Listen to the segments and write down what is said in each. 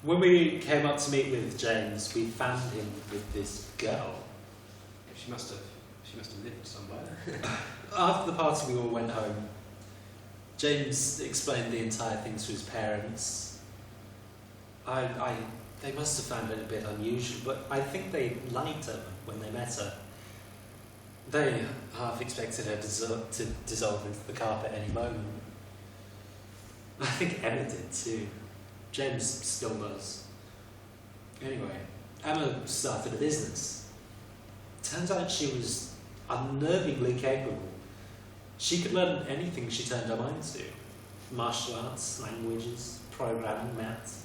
When we came up to meet with James, we found him with this girl. She must have lived somewhere. After the party, we all went home. James explained the entire thing to his parents. They must have found it a bit unusual, but I think they liked her when they met her. They half expected her to dissolve into the carpet any moment. I think Emma did too. James still does. Anyway, Emma started a business. Turns out she was unnervingly capable. She could learn anything she turned her mind to. Martial arts, languages, programming, maths.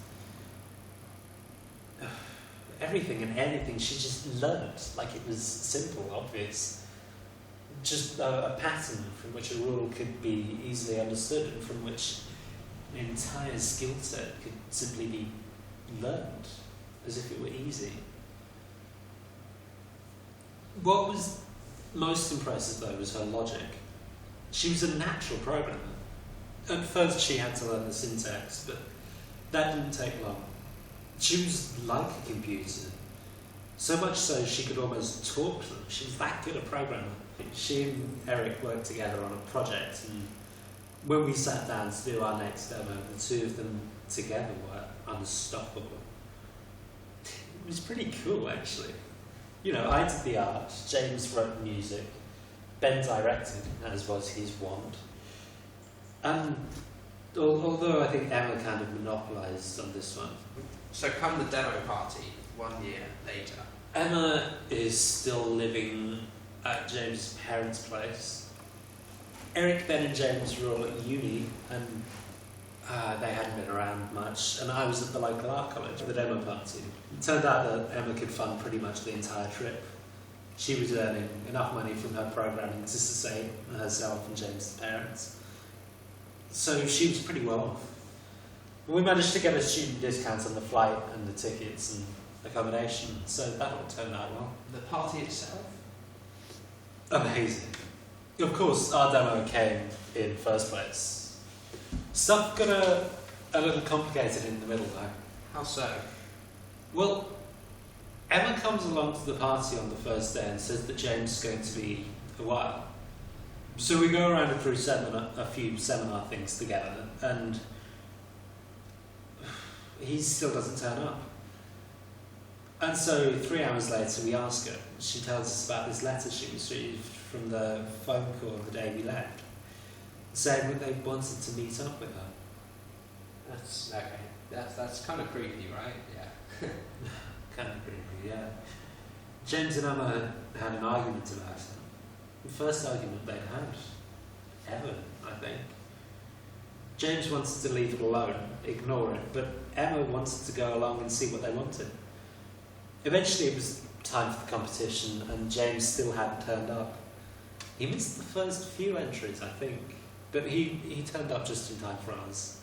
Everything and anything she just learned like it was simple, obvious. Just a pattern from which a rule could be easily understood and from which an entire skill set could simply be learned as if it were easy. What was most impressive though was her logic. She was a natural programmer. At first she had to learn the syntax, but that didn't take long. She was like a computer. So much so she could almost talk to them. She was that good a programmer. She and Eric worked together on a project, and when we sat down to do our next demo, the two of them together were unstoppable. It was pretty cool, actually. You know, I did the art, James wrote the music, Ben directed, as was his wont. And although I think Emma kind of monopolised on this one. So come the demo party 1 year later. Emma is still living at James's parents' place. Eric, Ben and James were all at uni, and they hadn't been around much, and I was at the local art college for the demo party. It turned out that Emma could fund pretty much the entire trip. She was earning enough money from her programming to sustain herself and James' parents. So she was pretty well off. We managed to get a student discount on the flight and the tickets and accommodation, so that all turned out well. The party itself? Amazing. Of course, our demo came in first place. Stuff got a little complicated in the middle though. How so? Well, Emma comes along to the party on the first day and says that James is going to be a while. So we go around and through a few seminar things together, and he still doesn't turn up. And so 3 hours later we ask her. She tells us about this letter she received from the phone call the day we left, saying that they wanted to meet up with her. That's okay. That's kind of creepy, right? Yeah. Kind of creepy, yeah. James and Emma had an argument about it. The first argument they'd had ever, I think. James wanted to leave it alone, ignore it, but Emma wanted to go along and see what they wanted. Eventually it was time for the competition, and James still hadn't turned up. He missed the first few entries, I think, but he turned up just in time for us.